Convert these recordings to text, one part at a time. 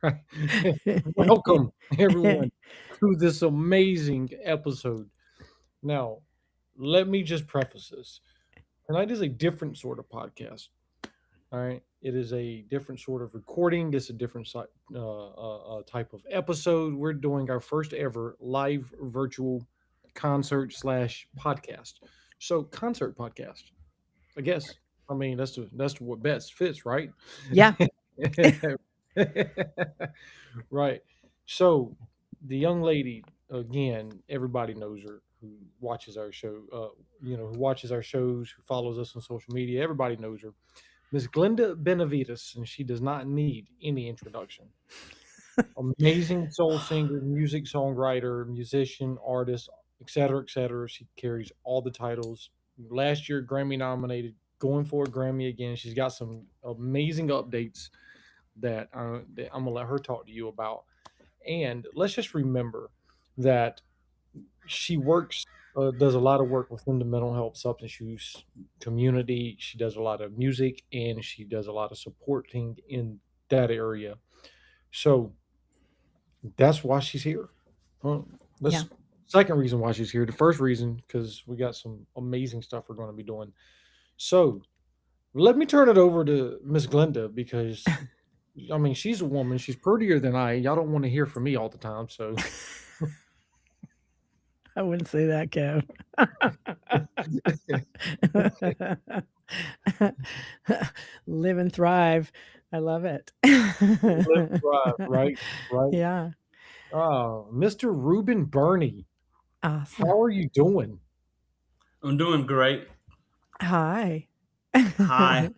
Right. Welcome, everyone, to this amazing episode. Now, let me just preface this. Tonight is a different sort of podcast. All right. It is a different sort of recording. It's a different type of episode. We're doing our first ever live virtual concert slash podcast. So, concert podcast, I guess. I mean, that's what best fits, right? Yeah. Right. So the young lady, again, everybody knows her who watches our show. Who watches our shows, who follows us on social media. Everybody knows her, Miss Glenda Benavides, and she does not need any introduction. Amazing soul singer, music songwriter, musician, artist, etc., etc. She carries all the titles. Last year, Grammy nominated, going for a Grammy again. She's got some amazing updates that I'm gonna let her talk to you about. And let's just remember that she does a lot of work within the mental health substance use community. She does a lot of music and she does a lot of supporting in that area. So that's why she's here. Yeah. That's second reason why she's here. The first reason, because we got some amazing stuff we're going to be doing. So let me turn it over to Miss Glenda because I mean, she's a woman. She's prettier than I. Y'all don't want to hear from me all the time. So, I wouldn't say that, Kev. Live and thrive. I love it. live and thrive, right? Right. Yeah. Mr. Ruben Burney, Awesome. how are you doing? I'm doing great. Hi. Hi,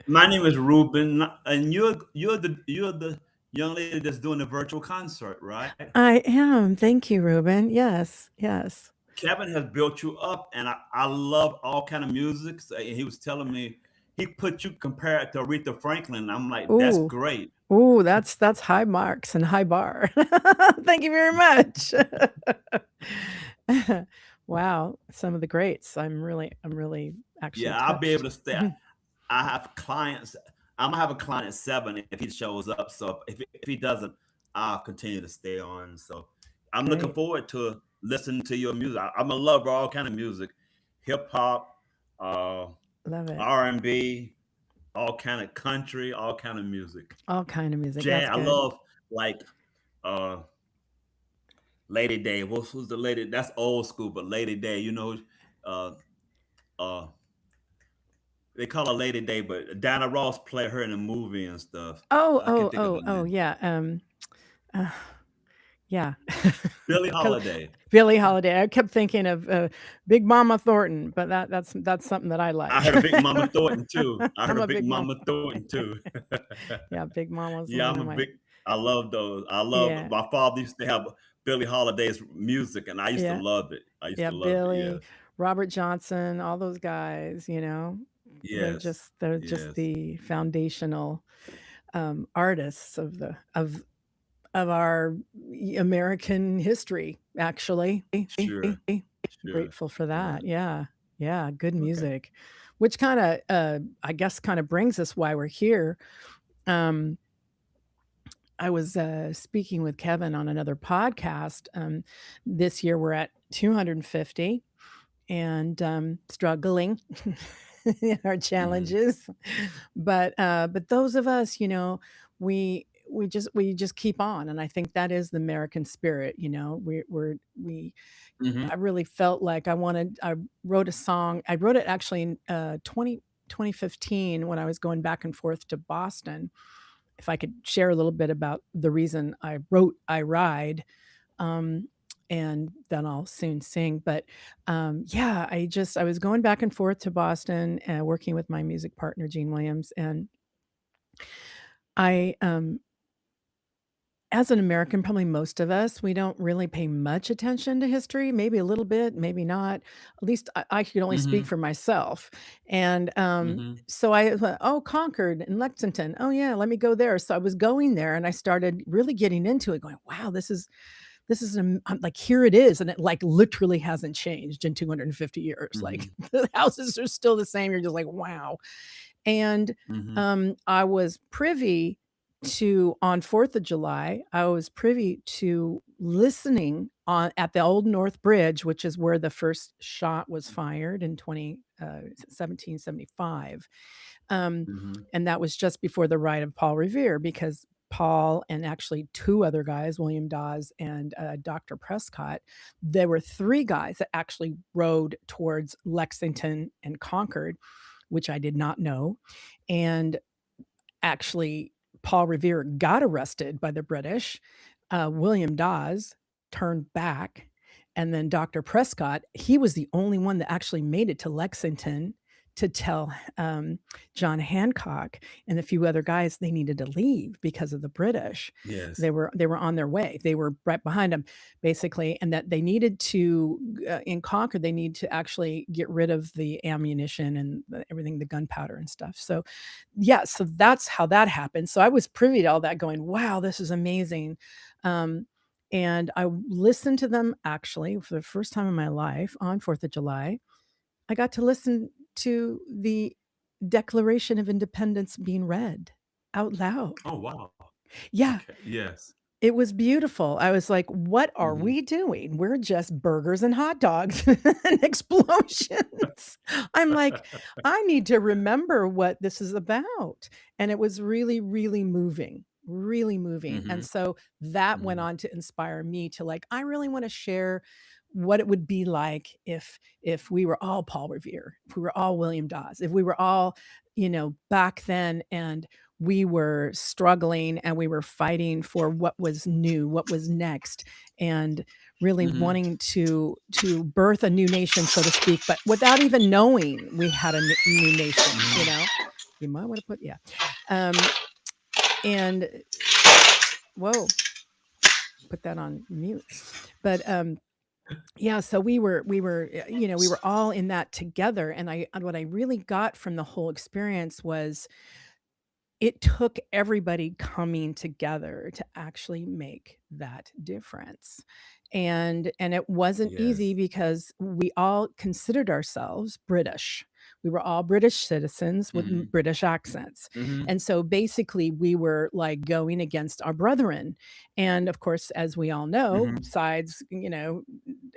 my name is Ruben, and you're the young lady that's doing the virtual concert, right? I am. Thank you, Ruben. Yes. Yes. Kevin has built you up, and I love all kind of music. So, and he was telling me he put you compared to Aretha Franklin. I'm like, that's Ooh. great. Ooh, that's high marks and high bar. Thank you very much. Wow, some of the greats. I'm really actually Yeah, I'll be able touched. to stay. I have clients. I'm gonna have a client at 7 if he shows up. So if he doesn't, I'll continue to stay on. So I'm looking Great. forward to listening to your music. I'm a lover of all kind of music, hip hop, uh, Love it. R&B, all kind of country, all kind of music. All kind of music. Jazz. That's I good. love like uh, Lady Day. Who's the lady? That's old school, but Lady Day. Uh, uh, they call her Lady Day, but Diana Ross played her in a movie and stuff. Oh, I oh, can't think of oh, the oh, name. yeah. Uh, yeah. Billie 'Cause Holiday. Billie Holiday. I kept thinking of Big Mama Thornton, but that's something that I I like. heard a Big Mama Thornton too. I heard I'm a a Big big mom. Mama Thornton too. Yeah, Big Mama's Yeah, one I'm of a my. big. I love those. I love. Yeah, My father used to have Billie Holiday's music, and I used to yeah, love it. I used yeah. to love it. Billy, Yes, Robert Johnson, all those guys. yes, They're just yes. the foundational artists of our American history. Actually, Sure, sure. grateful for Yeah. that. Yeah, yeah. Good Okay. music, which kind of I guess kind of brings us why we're here. Um, I was speaking with Kevin on another podcast. This year we're at 250 and struggling in our Hmm. challenges, but those of us, we just keep on, and I think that is the American spirit. We Hmm. I really felt like I wrote a song. I wrote it actually in 2015 when I was going back and forth to Boston. If I could share a little bit about the reason I wrote I Ride, um, and then I'll soon sing. But yeah, I was going back and forth to Boston, working with my music partner, Gene Williams. And I, as an American, probably most of us, we don't really pay much attention to history, maybe a little bit, maybe not. At least I could only speak Hmm. for myself. And Hmm. so I thought, oh, Concord and Lexington. Oh, yeah, let me go there. So I was going there and I started really getting into it, going, wow, this is I'm like, here it is. And it like literally hasn't changed in 250 years. Like Hmm. the houses are still the same. You're just like, wow. And Mm-hmm. I was privy to, on 4th of July, I was privy to listening on at the Old North Bridge, which is where the first shot was fired in 1775. Um, Mm-hmm. and that was just before the ride of Paul Revere, because Paul and actually two other guys, William Dawes and Dr. Prescott, there were three guys that actually rode towards Lexington and Concord, which I did not know. And actually, Paul Revere got arrested by the British. William Dawes turned back. And then Dr. Prescott, he was the only one that actually made it to Lexington to tell John Hancock and a few other guys they needed to leave because of the British. Yes. They were on their way. They were right behind them, basically, and that they needed to in Concord. They need to actually get rid of the ammunition and everything, the gunpowder and stuff. So, yeah, so that's how that happened. So I was privy to all that, going, "Wow, this is amazing." And I listened to them actually for the first time in my life on 4th of July. I got to listen to the Declaration of Independence being read out loud. Oh, wow. Yeah, Okay. Yes. it was beautiful. I was like, "What are Mm-hmm. we doing? We're just burgers and hot dogs and explosions." I'm like, "I need to remember what this is about." And it was really, really moving, really moving. Mm-hmm. And so that went Mm-hmm. on to inspire me to, like, I really want to share what it would be like if we were all Paul Revere, if we were all William Dawes, if we were all, back then, and we were struggling and we were fighting for what was new, what was next, and really Mm-hmm. wanting to birth a new nation, so to speak, but without even knowing we had a new nation. You might want to put, yeah. And whoa, put that on mute. But yeah, so we were we were all in that together, and what I really got from the whole experience was it took everybody coming together to actually make that difference. And it wasn't easy Yes. because we all considered ourselves British. We were all British citizens with Mm-hmm. British accents. Mm-hmm. And so basically we were like going against our brethren. And of course, as we all know, Mm-hmm. sides,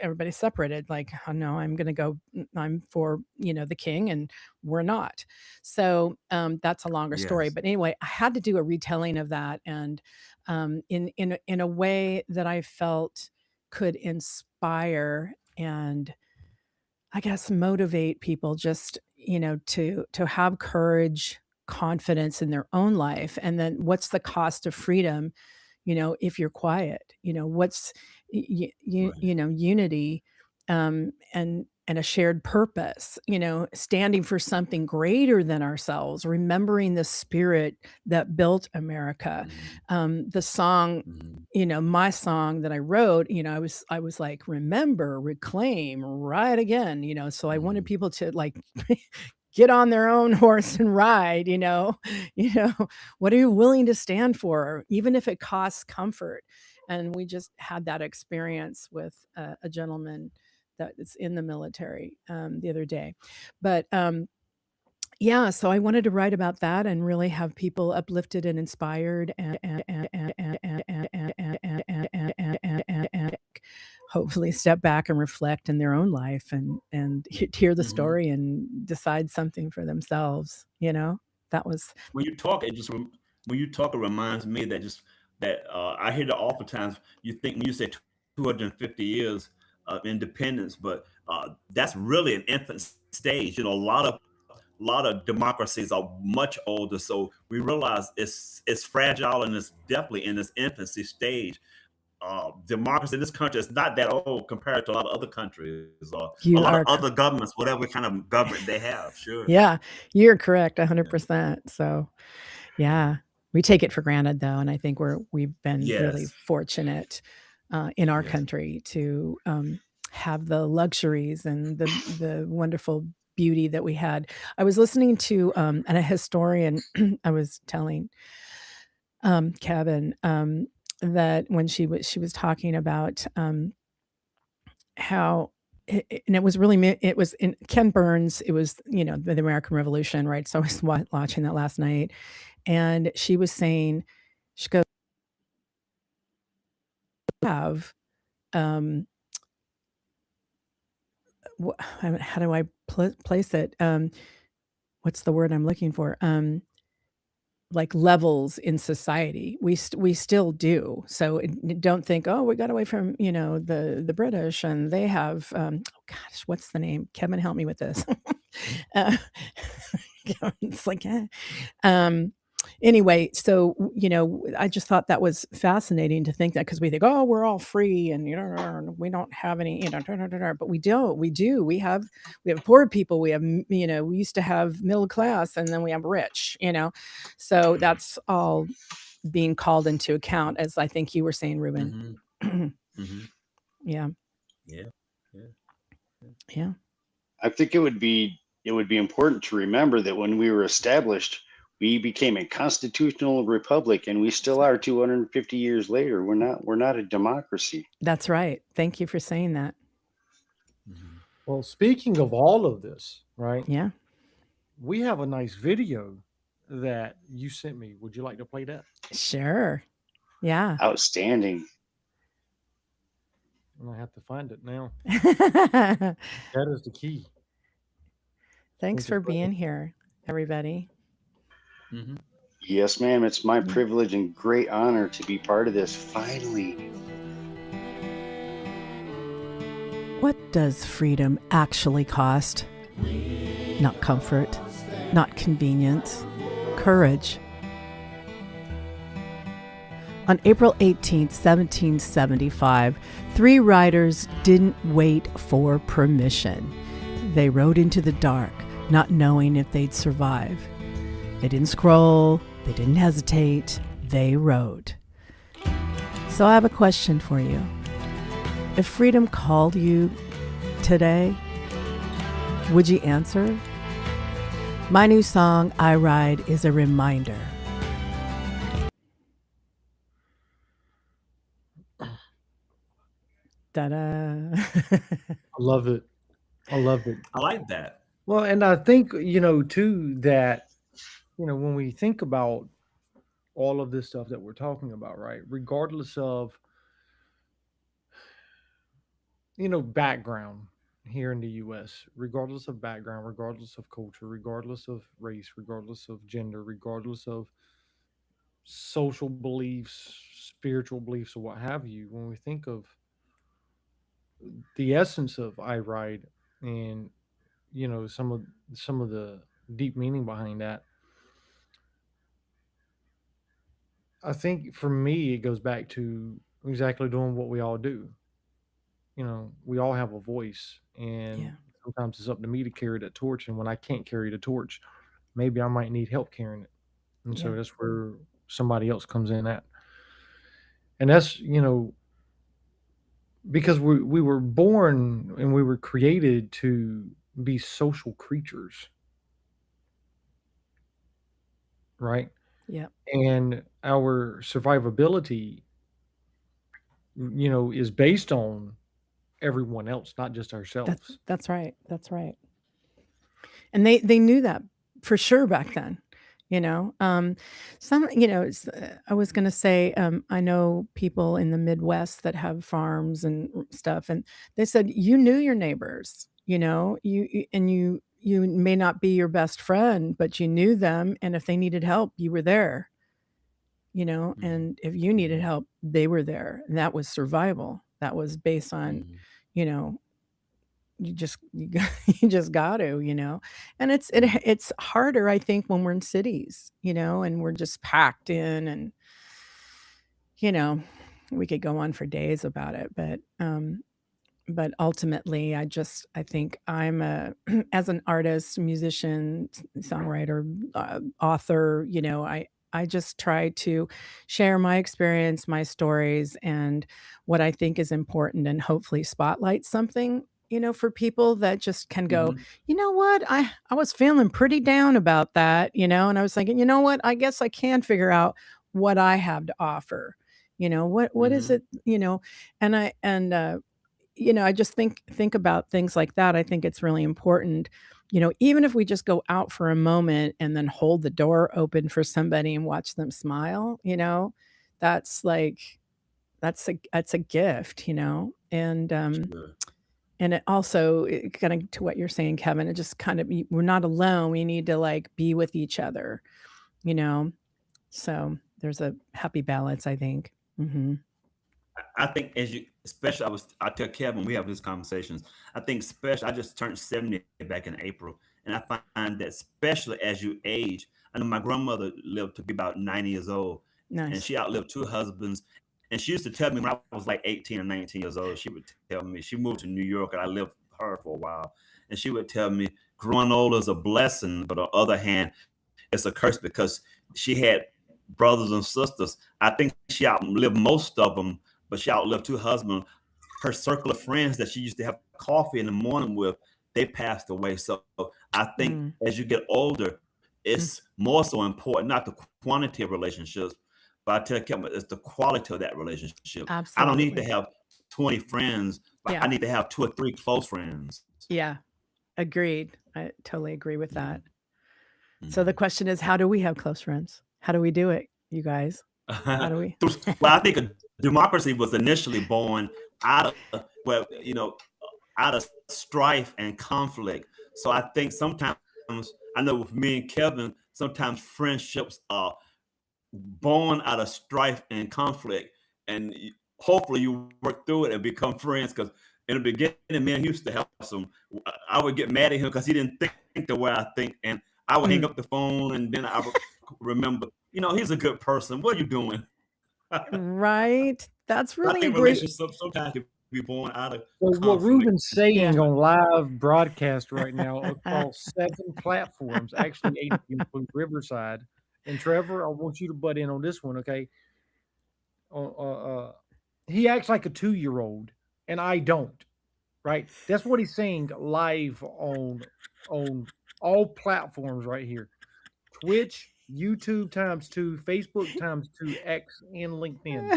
everybody separated, like, "Oh no, I'm going to go, I'm for, the king, and we're not." So that's a longer story. Yes. But anyway, I had to do a retelling of that, and in a way that I felt could inspire and, I guess, motivate people, just, to have courage, confidence in their own life. And then what's the cost of freedom, if you're quiet? What's Right. unity, and a shared purpose, standing for something greater than ourselves, remembering the spirit that built America. Mm-hmm. The song, Mm-hmm. my song that I wrote, I was like, "Remember, reclaim, ride again," so I wanted Mm-hmm. people to, like, get on their own horse and ride, you know, what are you willing to stand for, even if it costs comfort? And we just had that experience with a gentleman that is in the military the other day. But yeah, so I wanted to write about that and really have people uplifted and inspired, and hopefully step back and reflect in their own life, and hear the Mm-hmm. story and decide something for themselves. That was When you talk, when you talk, it reminds me that just that I hear that oftentimes you think when you say 250 years of independence, but that's really an infant stage. A lot of democracies are much older, so we realize it's fragile and it's definitely in its infancy stage. Democracy in this country is not that old compared to a lot of other countries or a you lot of are other governments, whatever kind of government they have. Sure. Yeah, you're correct Yeah. 100%. So, yeah, we take it for granted though, and I think we've been really Yes. fortunate in our Yes. country to have the luxuries and the wonderful beauty that we had. I was listening to and a historian. I was telling Kevin that when she was talking about how and it was really it was in Ken Burns. It was, the American Revolution, right? So I was watching that last night, and she was saying, she goes, have, um, how do I place it? What's the word I'm looking for? Like levels in society. We still do. So don't think, oh, we got away from, the British and they have, oh gosh, what's the name? Kevin, help me with this. uh, it's like, anyway, so I just thought that was fascinating to think that, because we think, oh, we're all free and we don't have any, but we don't. We have poor people. We have, we used to have middle class, and then we have rich. So that's all being called into account, as I think you were saying, Ruben. Yeah. Yeah. Yeah. I think it would be important to remember that when we were established, we became a constitutional republic, and we still are 250 years later. We're not a democracy. That's right. Thank you for saying that. Well, speaking of all of this, right? Yeah. We have a nice video that you sent me. Would you like to play that? Sure. Yeah. Outstanding. I have to find it now. That is the key. Thanks for being here, everybody. Yes, ma'am. It's my privilege and great honor to be part of this, finally. What does freedom actually cost? Not comfort, not convenience, courage. On April 18th, 1775, 3 riders didn't wait for permission. They rode into the dark, not knowing if they'd survive. They didn't scroll, they didn't hesitate, they rode. So I have a question for you. If freedom called you today, would you answer? My new song, I Ride, is a reminder. Ta-da. I love it. I love it. I like that. Well, and I think, too, that, when we think about all of this stuff that we're talking about, right, regardless of, background here in the US, regardless of background, regardless of culture, regardless of race, regardless of gender, regardless of social beliefs, spiritual beliefs, or what have you, when we think of the essence of I Ride and some of the deep meaning behind that, I think for me it goes back to exactly doing what we all do. We all have a voice, and Yeah. sometimes it's up to me to carry that torch. And when I can't carry the torch, maybe I might need help carrying it. And so Yeah. that's where somebody else comes in at. And that's, because we were born and we were created to be social creatures, right? Yeah. And our survivability, is based on everyone else, not just ourselves. That's right. That's right. And they knew that for sure back then. I was going to say, I know people in the Midwest that have farms and stuff, and they said you knew your neighbors. You may not be your best friend, but you knew them, and if they needed help, you were there. And if you needed help, they were there. And that was survival. That was based on, you just got to. And it's harder, I think, when we're in cities, and we're just packed in, and we could go on for days about it, but ultimately I think I'm as an artist, musician, songwriter, author, I just try to share my experience, my stories, and what I think is important, and hopefully spotlight something, for people that just can go, you know what, I was feeling pretty down about that, and I was thinking, you know what, I guess I can figure out what I have to offer. What is it, and I just think about things like that. I think it's really important. Even if we just go out for a moment and then hold the door open for somebody and watch them smile, that's like that's a gift, Sure. and it also kind of to what you're saying, Kevin, it just kind of we're not alone. We need to like be with each other, you know. So there's a happy balance, I think. Hmm. I think especially I tell Kevin, we have these conversations. I think especially, I just turned 70 back in April. And I find that especially as you age, I know my grandmother lived to be about 90 years old, and Nice. she outlived two husbands. And she used to tell me when I was like 18 or 19 years old, she would tell me, she moved to New York and I lived with her for a while. And she would tell me, growing old is a blessing, but on the other hand, it's a curse because she had brothers and sisters. I think she outlived most of them, but she outlived two husbands. Her circle of friends that she used to have coffee in the morning with, they passed away. So I think Mm, as you get older, mm, it's more so important, not the quantity of relationships, but I tell Kevin, it's the quality of that relationship. I don't need to absolutely. have 20 friends, but Yeah. I need to have two or three close friends. Yeah. Agreed. I totally agree with that. So the Mhm. question is, how do we have close friends? How do we do it, you guys? How do we? Well, I think a democracy was initially born out of, well, out of strife and conflict. So I think sometimes, I know with me and Kevin, sometimes friendships are born out of strife and conflict, and hopefully you work through it and become friends. Because in the beginning, man, he used to have some. I would get mad at him because he didn't think the way I think, and I would hang Mm, up the phone, and then I would remember, he's a good person. What are you doing? right. That's I really a think great. relationships sometimes can be born out of So what conflict Ruben's and Yeah. saying strife. on live broadcast right now across 7 platforms, actually 8 if you include Riverside. And Trevor, I want you to butt in on this one, okay? He acts like a 2-year-old, and I don't, right? That's what he's saying live on all platforms right here. Twitch, YouTube times 2, Facebook times 2, X, and LinkedIn.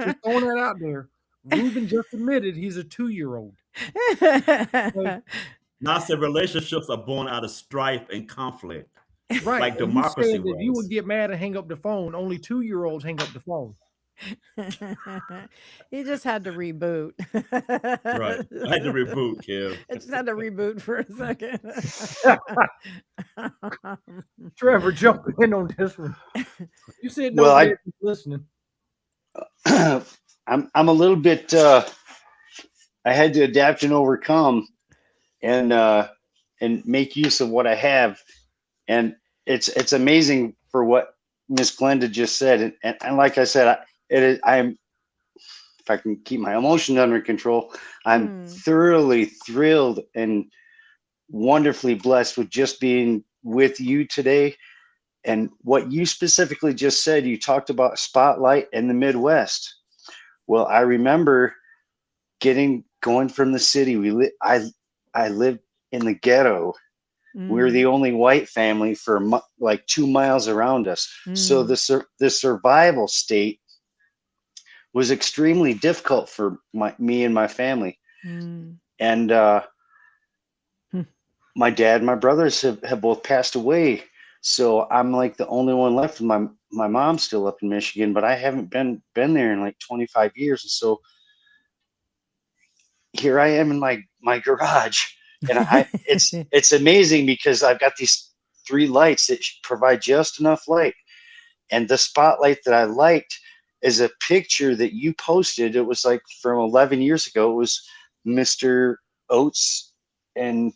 Just throwing that out there. Ruben just admitted he's a 2-year-old. Okay? Now I said relationships are born out of strife and conflict, Right, like and you democracy said that you would was. get mad and hang up the phone. Only 2-year-olds hang up the phone. You just had to reboot. Right. I had to reboot, Kev. I just had to reboot for a second. Trevor, jump in on this one. You sitting Well, over there just listening. I'm a little bit. I had to adapt and overcome, and make use of what I have, and it's amazing for what Miss Glenda just said, and like I said, I'm, if I can keep my emotions under control, I'm Mm, thoroughly thrilled and wonderfully blessed with just being with you today. And what you specifically just said, you talked about Spotlight in the Midwest. Well, I remember going from the city. I lived in the ghetto. We were the mm, only white family for like 2 miles around us. So mm, the survival state was extremely difficult for me and my family. mm. And Hmm. my dad and my brothers have both passed away. So I'm like the only one left. My mom's still up in Michigan, but I haven't been there in like 25 years. And so here I am in my garage, and it's amazing because I've got these three lights that provide just enough light. And the spotlight that I liked is a picture that you posted. It was like from 11 years ago. It was Mr. Oates and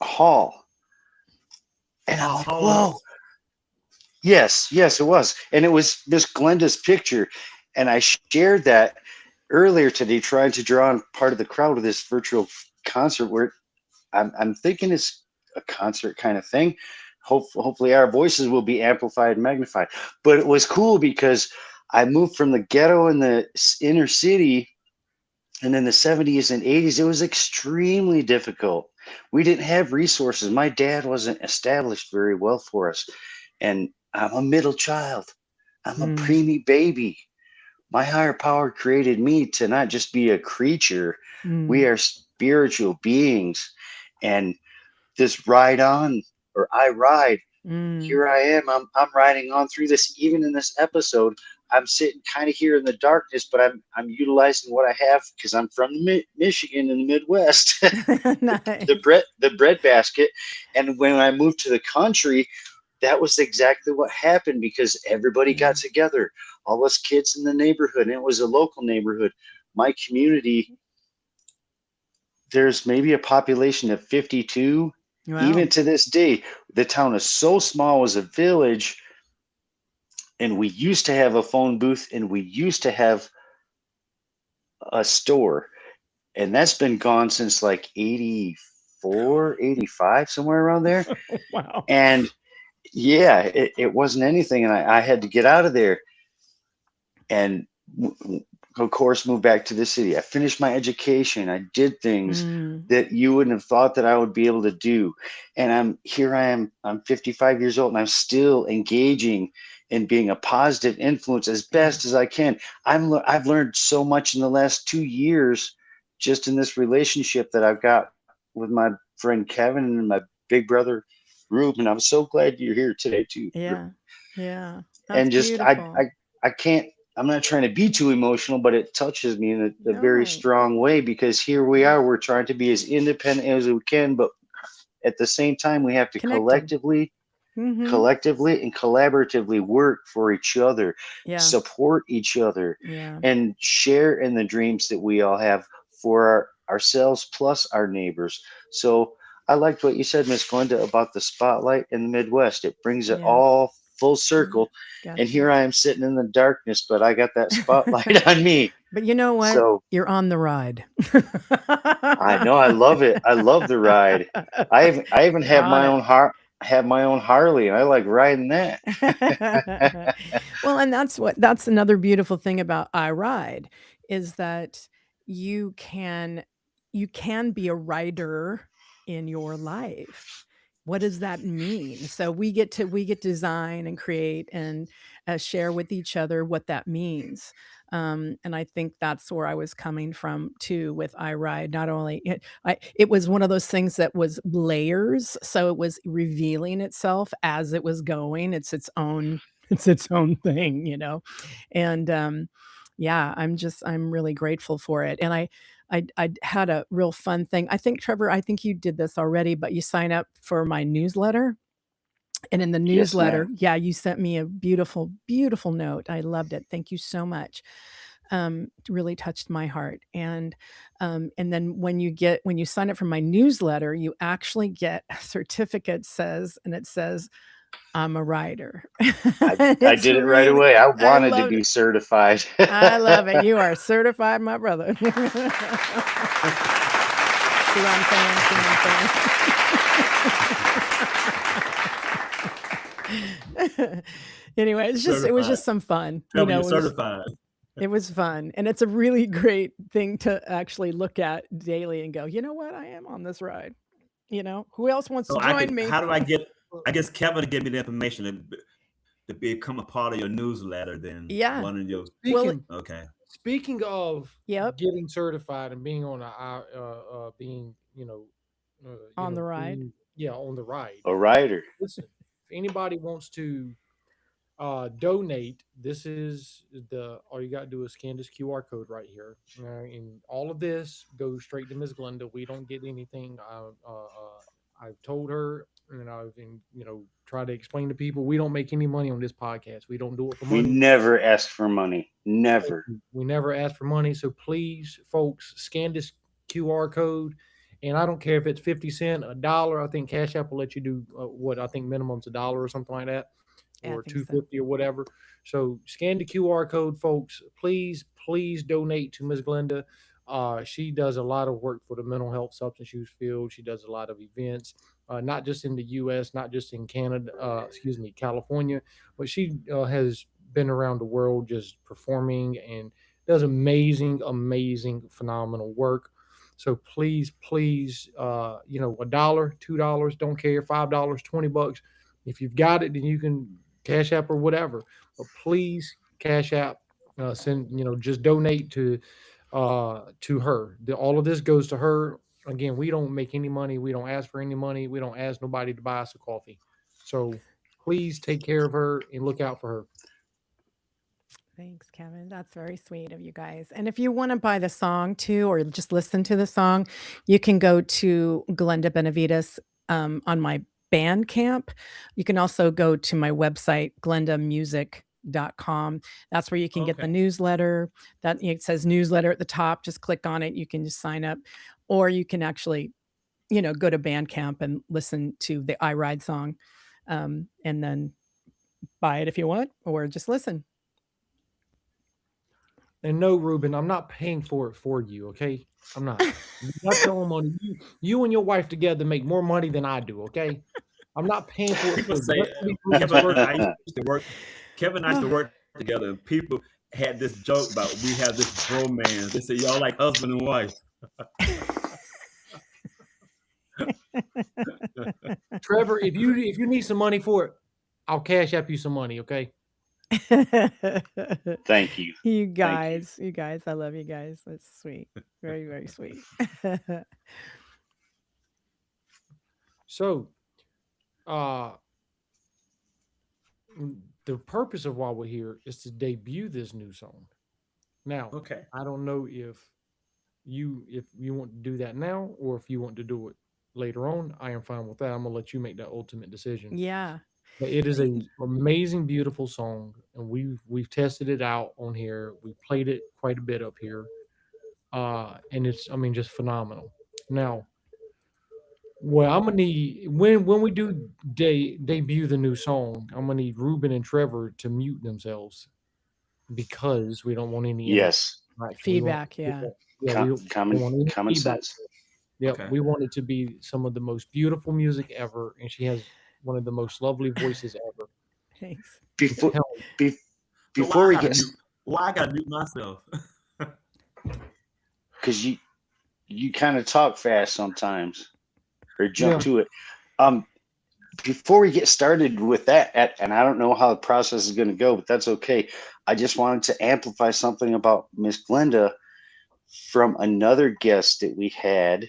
Hall. And I'm like, Hall and whoa. Oates. Yes, it was. And it was Miss Glenda's picture. And I shared that earlier today, trying to draw on part of the crowd of this virtual concert where I'm thinking it's a concert kind of thing. Hopefully our voices will be amplified and magnified. But it was cool because I moved from the ghetto in the inner city, and in the 70s and 80s, it was extremely difficult. We didn't have resources. My dad wasn't established very well for us. And I'm a middle child. I'm a Mm, preemie baby. my higher power created me to not just be a creature. We Mm, are spiritual beings. And this ride on, or I ride, mm. here I am. I'm riding on through this. Even in this episode, I'm sitting kind of here in the darkness, but I'm utilizing what I have because I'm from Michigan in the Midwest, Nice. the bread basket. And when I moved to the country, that was exactly what happened because everybody Yeah. got together, all us kids in the neighborhood, and it was a local neighborhood. My community, there's maybe a population of 52. Wow. Even to this day, the town is so small as a village, and we used to have a phone booth, and we used to have a store, and that's been gone since like 84, 85, somewhere around there. Wow. And yeah, it wasn't anything, and I had to get out of there and of course moved back to the city. I finished my education. I did things Mm, that you wouldn't have thought that I would be able to do. And I'm 55 years old, and I'm still engaging in being a positive influence as yeah. best as I can. I've learned so much in the last 2 years just in this relationship that I've got with my friend Kevin and my big brother Ruben. I'm so glad you're here today too. Yeah. Yeah. That's And just beautiful. I can't, I'm not trying to be too emotional, but it touches me in a very No. strong way because here we Yeah. are, we're trying to be as independent as we can, but at the same time we have to Connected. Mm-hmm. collectively and collaboratively work for each other, Yeah. support each other, Yeah. and share in the dreams that we all have for ourselves plus our neighbors. So I liked what you said, Miss Glenda, about the spotlight in the Midwest. It brings it Yeah. all full Yeah. circle. And Gotcha. here I am sitting in the darkness, but I got that spotlight on me. But you know what? So You're on the ride. I know I love it. I love the ride. I even You're have on my it. own have my own Harley, and I like riding that. Well, and that's another beautiful thing about I Ride is that you can you can be a writer in your life. What does that mean? So we get to design and create and share with each other what that means. And I think that's where I was coming from too with I Ride. Not only it was one of those things that was layers, so it was revealing itself as it was going. It's its own it's its own thing, you know? And, yeah, I'm really grateful for it, and I had a real fun thing. I think, Trevor, I think you did this already, but you sign up for my newsletter, and in the Yes, ma'am. newsletter, yeah, you sent me a beautiful, beautiful note. I loved it. Thank you so much. It really touched my heart. And then when you sign up for my newsletter, you actually get a certificate says, and it says, I'm a writer. I It's did it right really away. I I wanted to loved be it. certified. I love it. You are certified, my brother. See what I'm saying? See what I'm saying? Anyway, it was Certified. just some fun. Tell me you're certified. It was fun, and it's a really great thing to actually look at daily and go, "You know what? I am on this ride." You know? Who else wants to So I could. join me? How do I get? I guess Kevin gave me the information to become a part of your newsletter. Then Yeah. one of your. Well, Speaking Okay. speaking of yep, getting certified and being on being on the ride. being, yeah, on the ride. A rider. Listen, if anybody wants to donate, this is the all you got to do is scan this QR code right here, and all of this goes straight to Ms. Glenda. We don't get anything. I've told her, and I've been, tried to explain to people we don't make any money on this podcast. We don't do it for We money. never ask for money. Never. We never ask for money. So please, folks, scan this QR code. And I don't care if it's 50 cents, $1. I think Cash App will let you do what I think minimum's $1 or something like that, Yeah, I or think so. 250 or whatever. So scan the QR code, folks. Please, please donate to Ms. Glenda. She does a lot of work for the mental health substance use field. She does a lot of events, not just in the U.S., not just in Canada, California, but she has been around the world just performing and does amazing, amazing, phenomenal work. So please, please, $1, $2, don't care, $5, $20. If you've got it, then you can Cash App or whatever. But please, Cash App Send, just donate to her. All of this goes to her. Again, we don't make any money. We don't ask for any money. We don't ask nobody to buy us a coffee. So please take care of her and look out for her. Thanks, Kevin. That's very sweet of you guys. And if you want to buy the song too, or just listen to the song, you can go to Glenda Benavides on my Bandcamp. You can also go to my website, glendamusic.com. That's where you can get the Okay. newsletter. That it says newsletter at the top. Just click on it. You can just sign up. Or you can actually, go to Bandcamp and listen to the I Ride song. And then buy it if you want, or just listen. And no, Ruben, I'm not paying for it for you. Okay, I'm not. That's your own money. You and your wife together make more money than I do. Okay, I'm not paying for it People for say you. Kevin and I used to work together, and people had this joke about we have this bromance. They say y'all like husband and wife. Trevor, if you need some money for it, I'll cash app you some money. Okay. Thank you. You guys, I love you guys. That's sweet. Very, very sweet. So, the purpose of why we're here is to debut this new song. Now, Okay. I don't know if you want to do that now or if you want to do it later on. I am fine with that. I'm gonna let you make that ultimate decision. Yeah. But it is an amazing, beautiful song, and we've tested it out on here. We've played it quite a bit up here, and it's just phenomenal. Now, well, I'm gonna need when we do debut the new song, I'm gonna need Ruben and Trevor to mute themselves because we don't want any Yes. Feedback. Yeah. we don't Common want any common feedback. sense. Yeah, Okay. we want it to be some of the most beautiful music ever, and she has one of the most lovely voices ever. Thanks. Before Tell me. So before we get, why I gotta mute myself? because you kind of talk fast sometimes or jump Yeah. to it. Before we get started with that, and I don't know how the process is going to go, but that's okay. I just wanted to amplify something about Miss Glenda from another guest that we had,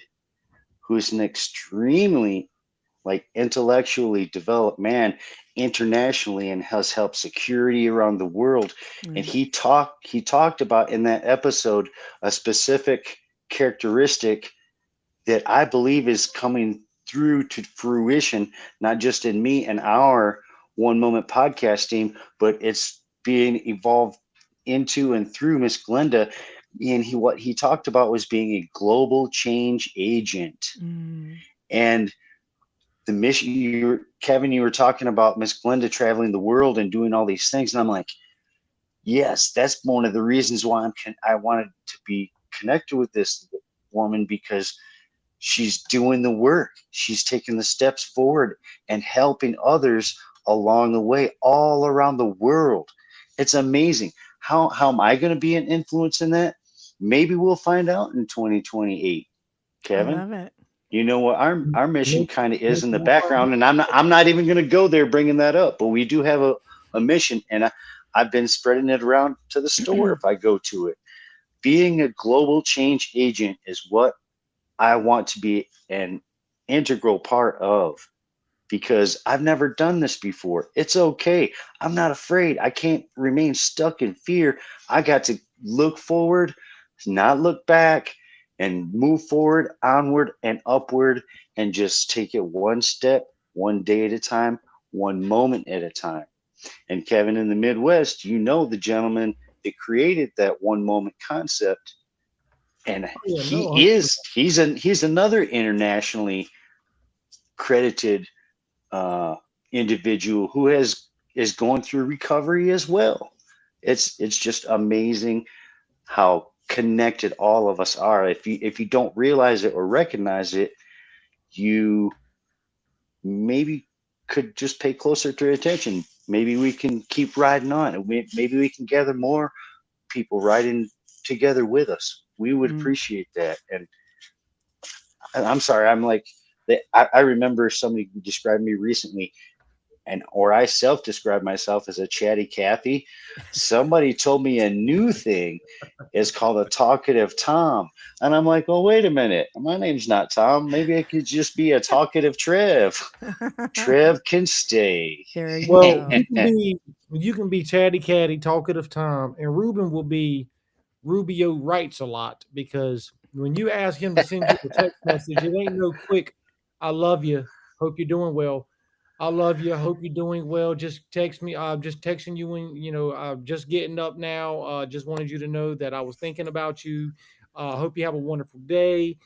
who's an extremely intellectually developed man internationally and has helped security around the world. And he talked about in that episode a specific characteristic that I believe is coming through to fruition, not just in me and our One Moment podcast team, but it's being evolved into and through Miss Glenda. And what he talked about was being a global change agent. And the mission, Kevin, you were talking about Miss Glenda traveling the world and doing all these things. And I'm like, yes, that's one of the reasons why I wanted to be connected with this woman, because she's doing the work. She's taking the steps forward and helping others along the way all around the world. It's amazing. How am I going to be an influence in that? Maybe we'll find out in 2028. Kevin, I love it. you know what our mission kind of is in the background, and I'm not even going to go there bringing that up, but we do have a mission, and I've been spreading it around to the store if I go to it. Being a global change agent is what I want to be an integral part of, because I've never done this before. It's okay. I'm not afraid. I can't remain stuck in fear. I got to look forward, not look back, and move forward, onward, and upward, and just take it one step, one day at a time, one moment at a time. And Kevin, in the Midwest, the gentleman that created that one moment concept. And he's another internationally credited individual who is going through recovery as well. It's just amazing how connected all of us are. If you don't realize it or recognize it, you maybe could just pay closer to attention. Maybe we can keep riding on, and maybe we can gather more people riding together with us. We would appreciate that. And I'm sorry, I'm like, I remember somebody described me recently. or I self-describe myself as a chatty Cathy. Somebody told me a new thing is called a talkative Tom. And I'm like, well, wait a minute. My name's not Tom. Maybe I could just be a talkative Trev. Trev can stay. There you Well, go. you can be chatty Catty, talkative Tom, and Ruben will be Rubio writes a lot, because when you ask him to send you a text message, it ain't no quick, I love you, hope you're doing well. I love you, hope you're doing well. Just text me. I'm just texting you when, I'm just getting up now. Just wanted you to know that I was thinking about you. Hope you have a wonderful day.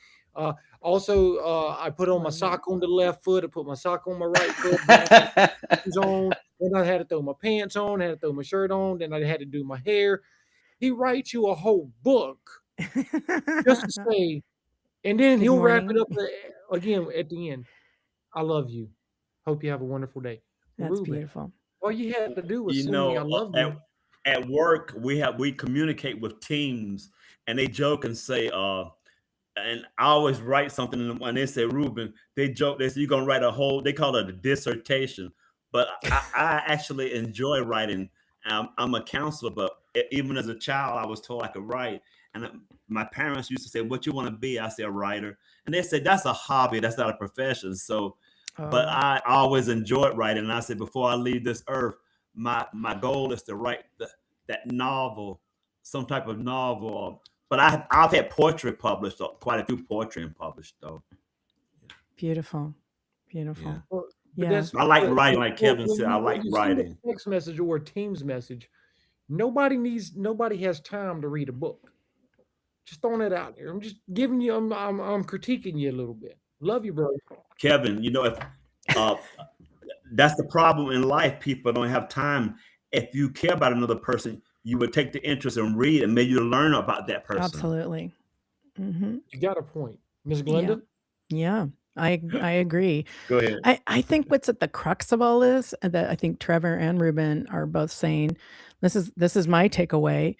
Also, I put on my sock on the left foot. I put my sock on my right foot. Then I had shoes on. Then I had to throw my pants on. Had to throw my shirt on. Then I had to do my hair. He writes you a whole book just to say, and then Good he'll wrap it morning. up again at the end. I love you. Hope you have a wonderful day. That's Ruben, beautiful. all you had to do was You send me, I know, love you. at work we communicate with teams, and they joke and say, and I always write something when they say Ruben, they joke, they say you're gonna write a whole, they call it a dissertation. But I actually enjoy writing. I'm a counselor, but even as a child, I was told I could write. And my parents used to say, "What you want to be?" I said, "A writer." And they said, "That's a hobby. That's not a profession." So, but Oh, I always enjoyed writing. And I said, before I leave this earth, my goal is to write that novel, some type of novel. But I've had poetry published, quite a few poetry published though. beautiful. Beautiful. Yeah. Well, but Yeah. that's I like writing, like well, Kevin said. I when like you send writing. a text message or a Teams message, nobody has time to read a book. Just throwing it out there. I'm just giving you. I'm critiquing you a little bit. Love you, bro. Kevin, if uh, that's the problem in life, people don't have time. If you care about another person, you would take the interest and read, and maybe you learn about that person. Absolutely. Mm-hmm. You got a point, Miss Yeah. Glenda. Yeah. I agree. Go ahead. I think what's at the crux of all this, that I think Trevor and Ruben are both saying, this is my takeaway,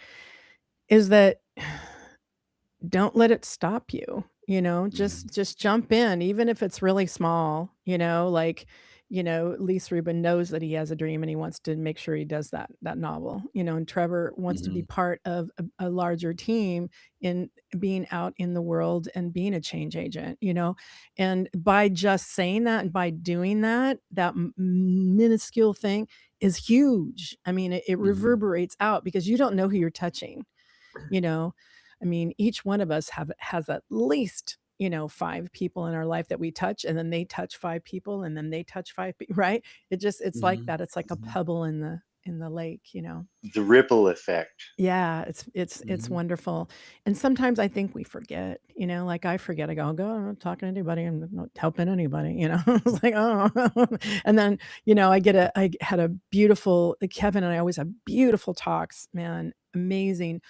is that don't let it stop you. Just jump in, even if it's really small. At least Ruben knows that he has a dream and he wants to make sure he does that novel. And Trevor wants to be part of a larger team in being out in the world and being a change agent. And by just saying that and by doing that minuscule thing is huge. I mean, it reverberates out because you don't know who you're touching. I mean, each one of us has at least 5 people in our life that we touch, and then they touch 5 people, and then they touch 5 people, right? It's like that. It's like a pebble in the lake. The ripple effect. Yeah, it's wonderful. And sometimes I think we forget. Like I forget. I go, I'm not talking to anybody. I'm not helping anybody. It's like, oh, and then I had a beautiful, Kevin and I always have beautiful talks, man, amazing.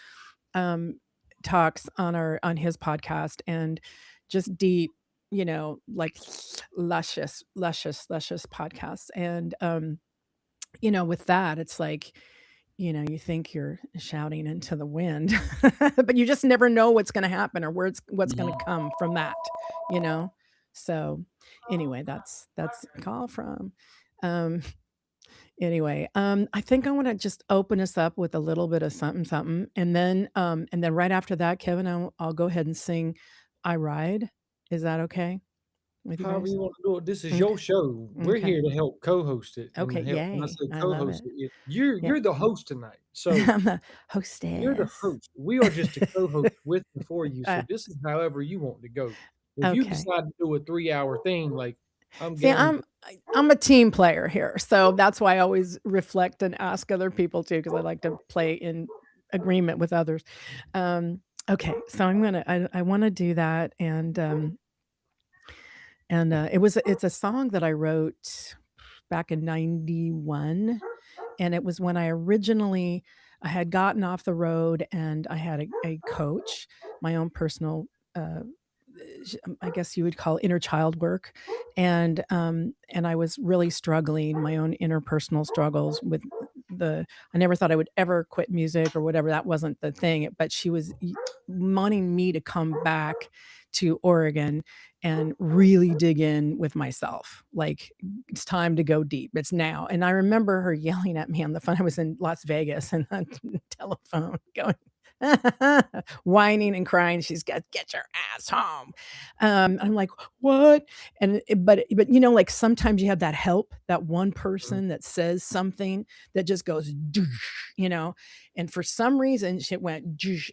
Talks on his podcast, and just deep, like luscious podcasts. And with that, it's like, you think you're shouting into the wind, but you just never know what's going to happen or what's going to come from that. So anyway, that's a call from. Anyway, I think I want to just open us up with a little bit of something, and then right after that, Kevin, I'll go ahead and sing "I Ride." Is that okay with you However guys? you want to do it. This is Okay. your show. We're Okay. here to help co-host it. And Okay, when I yay. say I love co-host it. it, Yeah. you're the host tonight. So I'm the you're the hostess. host. We are just a co-host with and for you. So Uh, this is however you want to go. If you Okay. decide to do a 3-hour thing, like I'm See, game. I'm a team player here, so that's why I always reflect and ask other people too, because I like to play in agreement with others. Okay, so I want to do that, and it's a song that I wrote back in '91, and it was when I had gotten off the road, and I had a coach, my own personal, I guess you would call inner child work, and I was really struggling, my own interpersonal struggles with I never thought I would ever quit music or whatever. That wasn't the thing. But she was wanting me to come back to Oregon and really dig in with myself. Like, it's time to go deep. It's now. And I remember her yelling at me on the phone. I was in Las Vegas and on the telephone going, whining and crying. She's got, get your ass home. I'm like, what? But like sometimes you have that help, that one person that says something that just goes, and for some reason she went,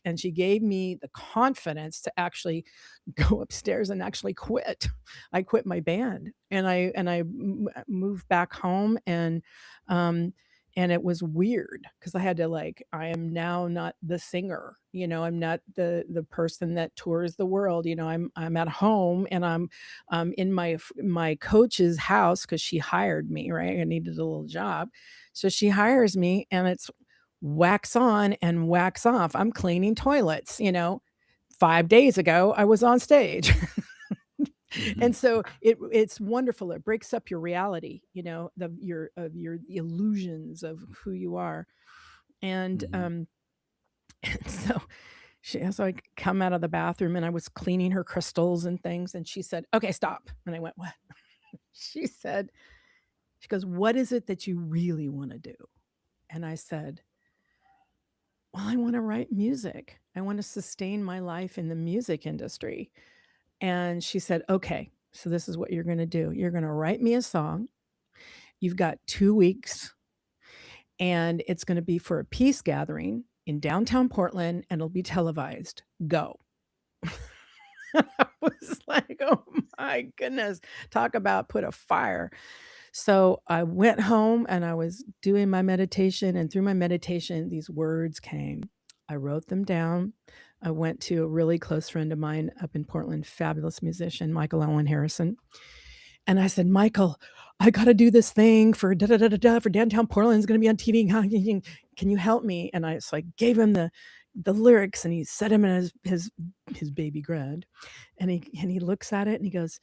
and she gave me the confidence to actually go upstairs and actually quit. I quit my band and I moved back home and it was weird because I had to I am now not the singer, I'm not the person that tours the world, I'm at home and I'm in my coach's house because she hired me, right? I needed a little job, so she hires me and it's wax on and wax off. I'm cleaning toilets, 5 days ago I was on stage. And so it's wonderful. It breaks up your reality, your illusions of who you are. And so I come out of the bathroom and I was cleaning her crystals and things, and she said, "Okay, stop." And I went, "What?" She goes, "What is it that you really want to do?" And I said, "Well, I want to write music. I want to sustain my life in the music industry." And she said, "Okay, so this is what you're going to do. You're going to write me a song. You've got 2 weeks, and it's going to be for a peace gathering in downtown Portland, and it'll be televised. Go." I was like, oh my goodness, talk about put a fire. So I went home and I was doing my meditation, and through my meditation, these words came. I wrote them down. I went to a really close friend of mine up in Portland, fabulous musician, Michael Owen Harrison. And I said, "Michael, I got to do this thing for for downtown Portland. It's going to be on TV. Can you help me?" And I gave him the lyrics, and he set him in his baby grand, and he looks at it and he goes,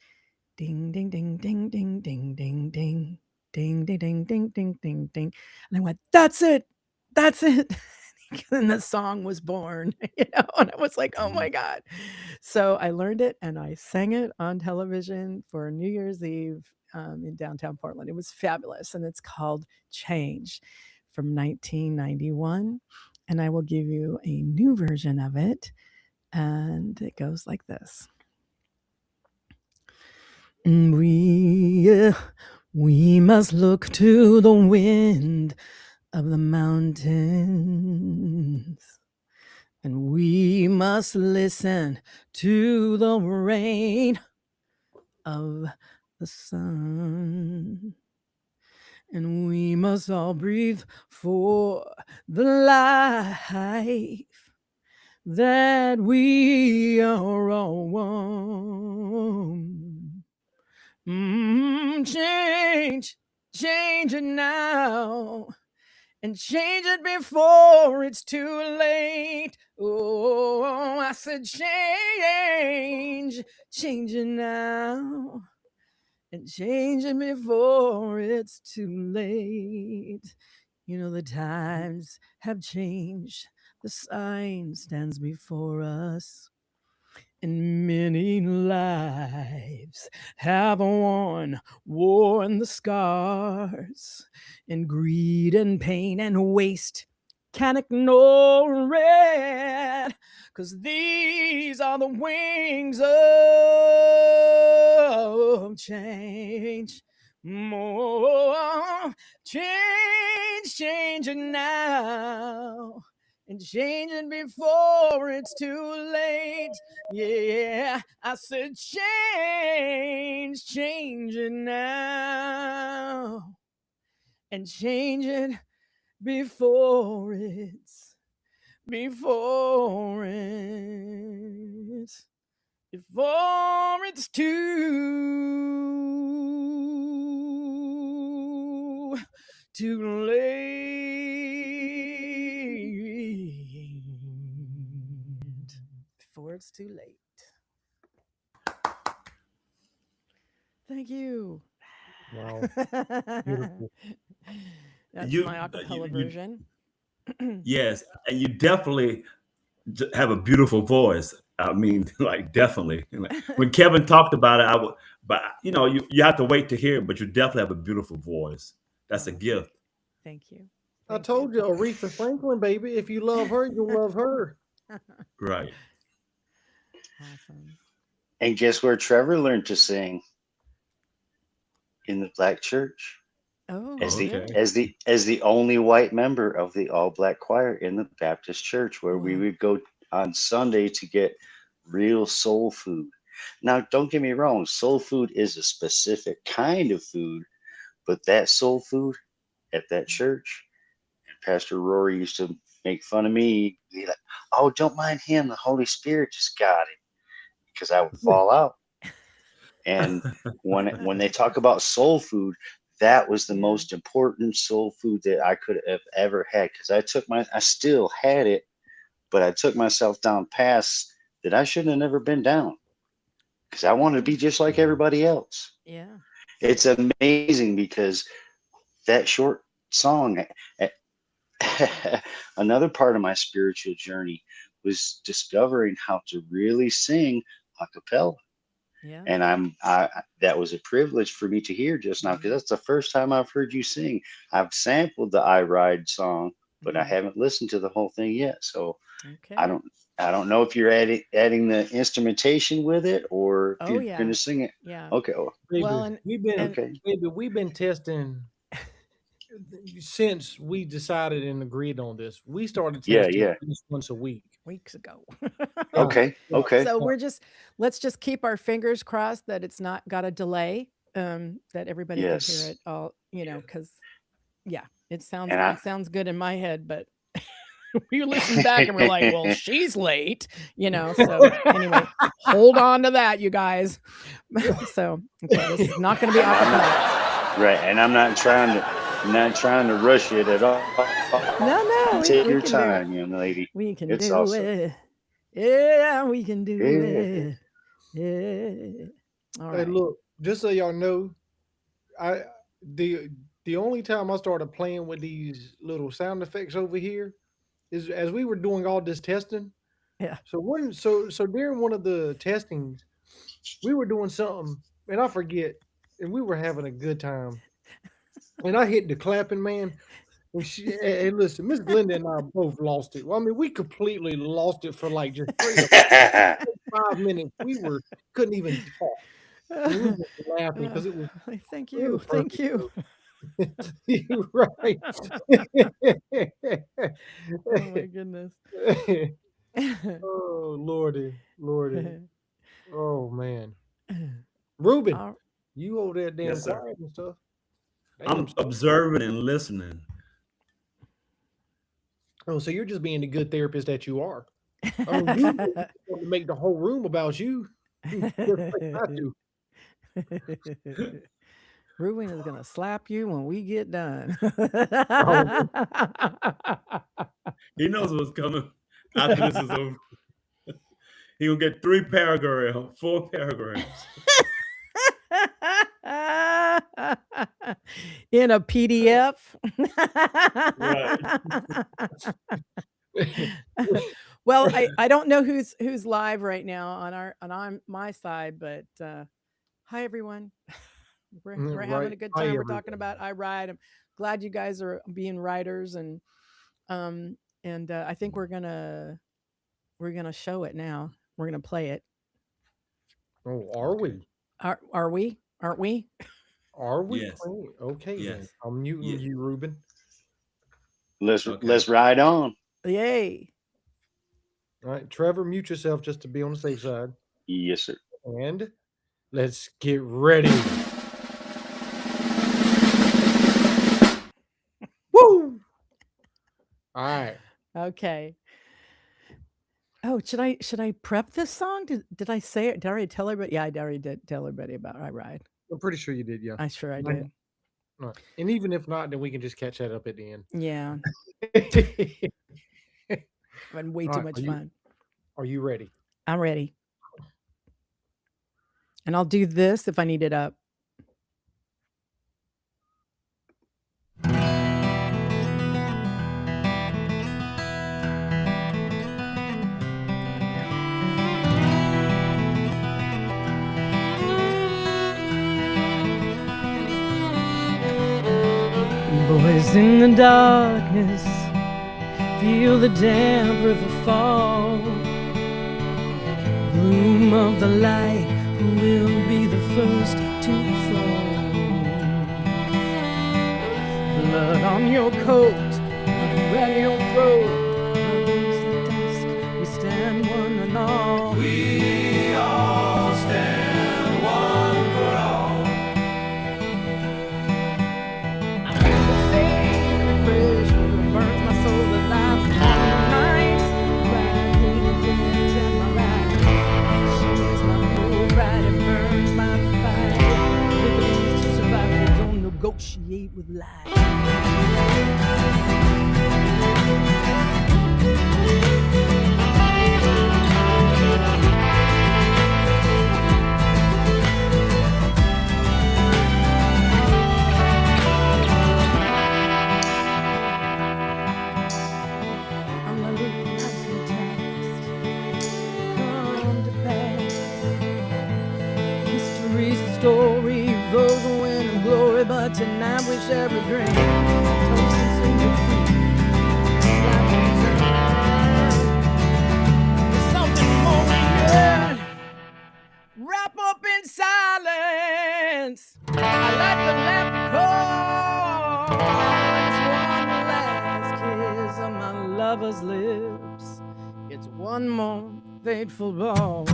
"Ding ding ding ding ding ding ding ding ding ding ding ding ding ding ding," and I went, "That's it, that's it." And the song was born, and I was like, "Oh my God." So I learned it and I sang it on television for New Year's Eve in downtown Portland. It was fabulous, and it's called Change from 1991. And I will give you a new version of it, and it goes like this. We must look to the wind of the mountains, and we must listen to the rain of the sun, and we must all breathe for the life that we are all one. Change it now, and change it before it's too late. Oh, I said change it now, and change it before it's too late. The times have changed, the sign stands before us, and many lives have worn the scars, and greed and pain and waste can't ignore it, 'cause these are the wings of change. More change it now, and change it before it's too late. Yeah, I said change it now, and change it before it's too late. Before it's too late. Thank you. Wow. Beautiful. That's you, my acapella version. yes, and you definitely have a beautiful voice. I mean, like definitely. Like, when Kevin talked about it, I would, but you have to wait to hear it. But you definitely have a beautiful voice. That's a Oh, gift, thank you. I Thank told you, Aretha Franklin, baby. If you love her, you'll love her. you. right? Awesome. And guess where Trevor learned to sing? In the black church. Oh, As the Okay. as the only white member of the all black choir in the Baptist church, where we Wow. would go on Sunday to get real soul food. Now, don't get me wrong, soul food is a specific kind of food, but that soul food at that church, and Pastor Rory used to make fun of me, be like, "Oh, don't mind him, the Holy Spirit just got him," because I would fall out. And when they talk about soul food, that was the Yeah. most important soul food that I could have ever had, because I still had it, but I took myself down paths that I shouldn't have never been down, because I wanted to be just like everybody else. Yeah. It's amazing because that short song, another part of my spiritual journey was discovering how to really sing a cappella. Yeah. And that was a privilege for me to hear just now, because that's the first time I've heard you sing. I've sampled the I Ride song, but I haven't listened to the whole thing yet. So Okay. I don't know if you're adding the instrumentation with it, or if Oh you're yeah. going to sing it. Yeah. Okay. Well, Baby, Well, and okay. we've been testing since we decided and agreed on this. We started Yeah. testing Yeah. at least once a week. weeks ago. Right. Okay. Right. Okay. So Right. let's just keep our fingers crossed that it's not got a delay, that everybody can hear Yes. it all, because yeah, it And I. sounds good in my head, but we listen back and we're like, well, she's late, so anyway, hold on to that, you guys. So okay, this is not going to be And I'm acapella. not right, and I'm not trying to rush it at all. No, Take we your can do it. time, young lady. We can It's do awesome. it. Yeah, we can do Yeah. it. Yeah. All Hey, right. look, just so y'all know, I the the only time I started playing with these little sound effects over here is as we were doing all this testing. Yeah. So during one of the testings, we were doing something, and I forget, and we were having a good time. And I hit the clapping, man. And listen, Miss Glenda and I both lost it. Well, I mean, we completely lost it for like just straight up 5 minutes. We couldn't even talk. I mean, we were just laughing because it was Thank it you. was Thank perfect. you. You're right. Oh my goodness. Oh Lordy, Lordy. Oh man. Ruben, All- you over there damn Yes, sir. quiet and stuff. Damn. I'm observing and listening. Oh, so you're just being the good therapist that you are. I mean, you want to make the whole room about you. Just like I do. Ruben is gonna slap you when we get done. Oh, He knows what's coming after this is over. He will get 4 paragraphs. In a PDF. Well, I don't know who's live right now on my side, but hi everyone. We're having right. a good Hi, time. We're everybody. talking about I Ride. I'm glad you guys are being riders, and I think we're gonna show it now. We're gonna play it. Oh, are we? Are we? Aren't we? Are we Yes. playing? Okay, then. Yes. I'm muting Yes. you, Ruben. Okay. Let's ride on. Yay! All right, Trevor, mute yourself just to be on the safe side. Yes, sir. And let's get ready. Woo! All right. Okay. Oh, should I prep this song? Did I say it? Did I already tell everybody? Yeah, I already did tell everybody about I Ride. I'm pretty sure you did, yeah. I sure I Right. did. All right. And even if not, then we can just catch that up at the end. Yeah, having way All too right, much fun. Are you ready? I'm ready. And I'll do this if I need it up. in the darkness, feel the damp river fall. Bloom of the light, who will be the first to fall? Blood on your coat, red in your throat. Against the dusk, we stand one and all. We all stand one for all. I feel the same pressure that burns my soul alive. On the nights, bright hated death and my life. She is my fuel, bright and burns my fire. Living to survive, they don't negotiate with life. I'm a little lost and taxed. Come to pass. History's a story of those who win and glory, but tonight we share a drink. Toast and sing the free. Life's returned. There's something more yet. Wrap up in silence. I light the lamp because one last kiss on my lover's lips. It's one more fateful ball.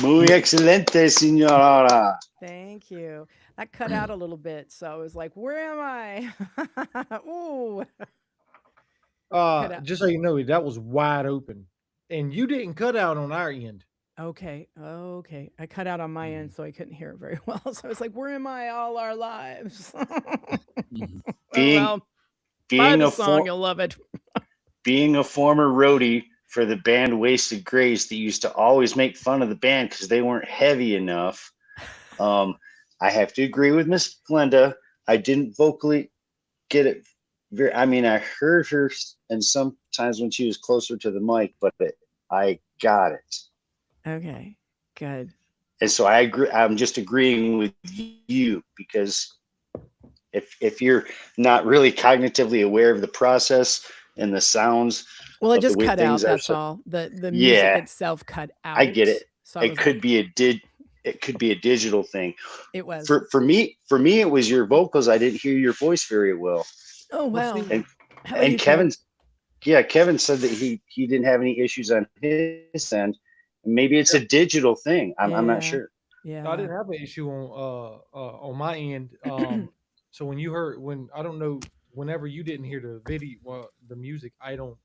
Muy excelente, señora. Thank you. That cut out a little bit, so I was like, "Where am I?" Ooh. Cut out. Just so you know, that was wide open, and you didn't cut out on our end. Okay. Okay. I cut out on my end, so I couldn't hear it very well. So I was like, "Where am I all our lives?" Being Well, buy being the a song, for, you'll love it. being a former roadie for the band Wasted Grace that used to always make fun of the band because they weren't heavy enough. I have to agree with Miss Glenda. I didn't vocally get it. I mean, I heard her, and sometimes when she was closer to the mic, but I got it. Okay. Good. And so I agree. I'm just agreeing with you because if you're not really cognitively aware of the process and the sounds, Well, it of the just way cut out. things are, That's so all. The music yeah, itself cut out. I get it. So I It was could like, be it could be a digital thing. it was. For me, it was your vocals. I didn't hear your voice very well. Oh Well, wow. see, And How about and you, Kevin? Kevin said that he didn't have any issues on his end. Maybe it's yeah, a digital thing. I'm not Yeah. sure. I Yeah. didn't have an issue on my end. So when you heard I don't know, whenever you didn't hear the video, well, the music, I don't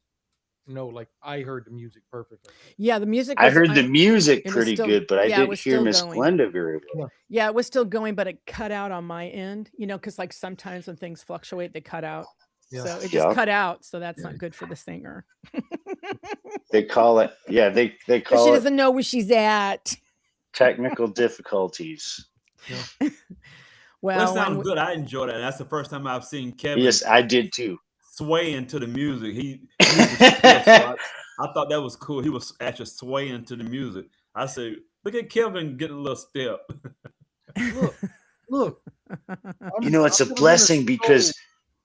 know. Like I heard the music perfectly. Yeah, the music I was heard the music it was pretty still good, but I yeah, it didn't was hear still Miss going. Glenda very well. Yeah. Yeah, it was still going, but it cut out on my end, because like sometimes when things fluctuate, they cut out. Yeah. So it just Yeah, cut out. So that's not good for the singer. they call it. Yeah, they Because she call it doesn't know where she's at. technical difficulties. Yeah. Well, Well, it when sounds good. I enjoyed it. That's the first time I've seen Kevin Yes, I did too. swaying to the music. He usually stiff, so I thought that was cool. He was actually swaying to the music. I said, look at Kevin getting a little step. Look, It's a I've never been blessing soul. because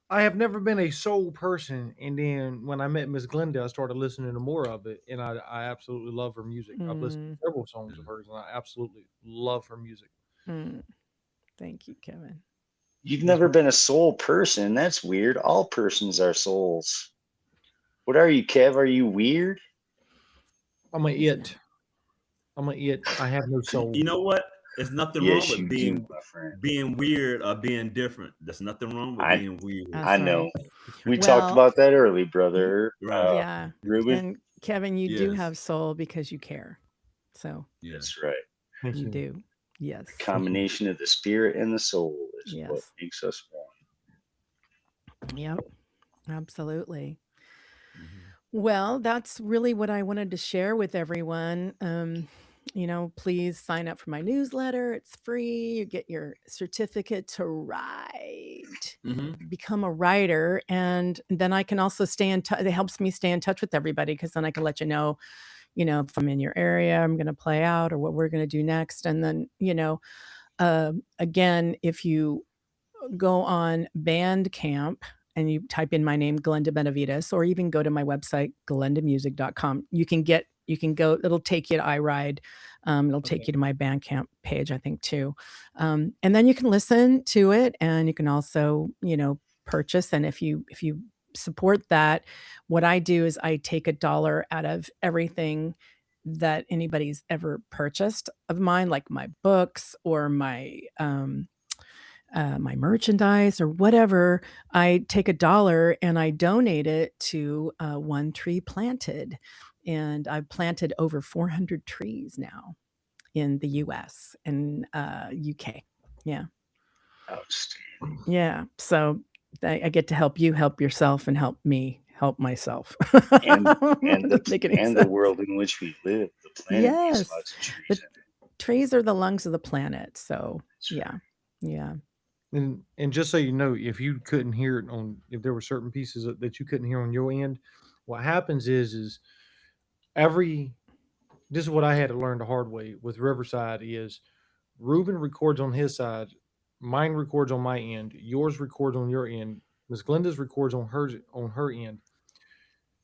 I have never been a soul person, and then when I met Miss Glenda, I started listening to more of it, and I absolutely love her music. I've listened to several songs of hers, and I absolutely love her music. Thank you, Kevin. You've never been a soul person. That's weird. All persons are souls. What are you, Kev? Are you weird? I'm a it. I'm a it. I have no soul. You know what? There's nothing Yes, wrong you with do, my friend. being weird or being different. There's nothing wrong with I- being weird. That's I know. right. We Well- talked about that early, brother. Right. Yeah. Ruben. And Kevin, you do Yes. have soul because you care. So Yeah. That's right. Thank you you. do. Yes. Combination of the spirit and the soul is what Yes. makes us one. Yep. Absolutely. Mhm. Well, that's really what I wanted to share with everyone. Please sign up for my newsletter. It's free. You get your certificate to write, Mhm. become a writer. And then I can also stay in touch. It helps me stay in touch with everybody because then I can let you know, if I'm in your area, I'm going to play out or what we're going to do next. And then, again, if you go on Bandcamp and you type in my name, Glenda Benavides, or even go to my website, glendamusic.com, you can go, it'll take you to iRide. It'll take you to my Bandcamp page, I think, too. And then you can listen to it and you can also, purchase. And if you support that, what I do is I take $1 out of everything that anybody's ever purchased of mine, like my books or my merchandise or whatever. I take $1 and I donate it to One Tree Planted. And I've planted over 400 trees now in the US and UK. Yeah. Outstanding. Yeah. So I get to help you help yourself and help me help myself. And Doesn't make any the sense. world in which we live. The planet Yes. needs lots of trees. The in it. trees are the lungs of the planet. So That's right. yeah. And just so you know, if you couldn't hear it if there were certain pieces that you couldn't hear on your end, what happens is this is what I had to learn the hard way with Riverside is Ruben records on his side, mine records on my end, yours records on your end, Miss Glenda's records on her end.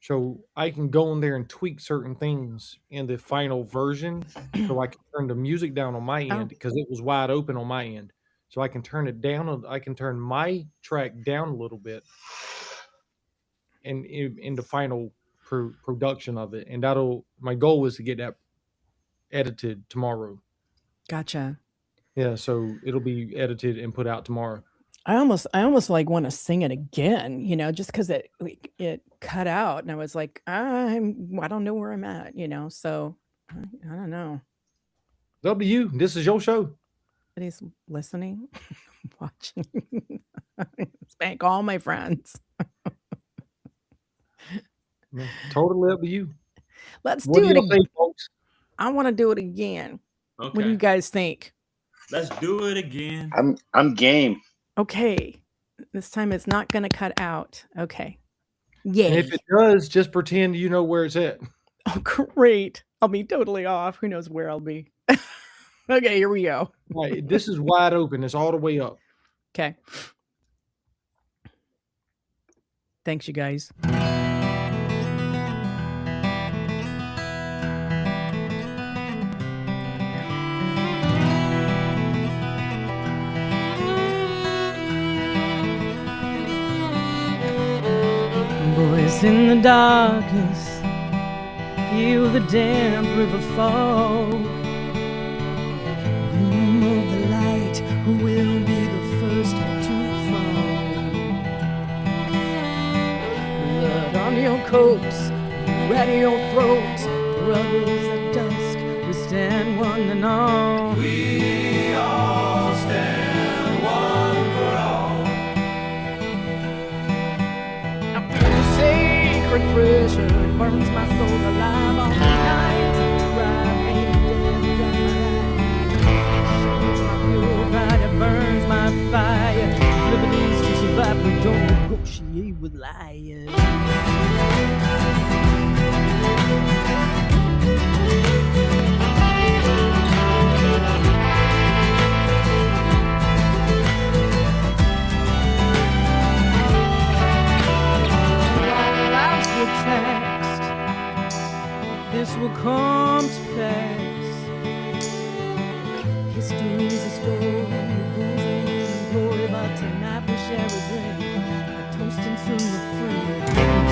So I can go in there and tweak certain things in the final version, so I can turn the music down on my Oh. end because it was wide open on my end. So I can turn it down. I can turn my track down a little bit, and in the final production of it, and my goal is to get that edited tomorrow. Gotcha. Yeah, so it'll be edited and put out tomorrow. I almost like want to sing it again, just because it cut out, and I was like, I don't know where I'm at, So I don't know. It's up to you. This is your show. Nobody's listening, watching. Spank all my friends. Yeah, totally up to you. Let's What do it y'all again. say, folks? I want to do it again. What do you Okay. guys think? Let's do it again. I'm game. Okay, this time it's not going to cut out. Okay, And yay! if it does, just pretend you know where it's at. Oh, great! I'll be totally off. Who knows where I'll be? Okay, here we go. Right, this is wide open. It's all the way up. Okay. Thanks, you guys. Boys in the darkness, feel the damp river fall. Bloom of the light, who will be the first to fall? Blood on your coats, red in your throats, brothers at dusk, we stand one and all. We all stand one for all. I feel the sacred pressure, it burns my soul alive all the nights. Cry, pain, death, my pure pride, it burns my fire. Liberties to survive, we don't negotiate with liars. Lives were taxed, this will come to pass. History's a story of those who glory, but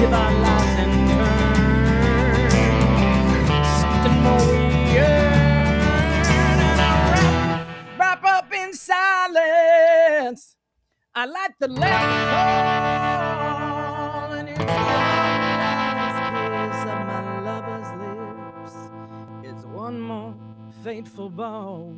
give our lives in turn. Something more we earn. And I wrap up in silence. I like the last call, and it's the last kiss of my lover's lips. It's one more fateful ball.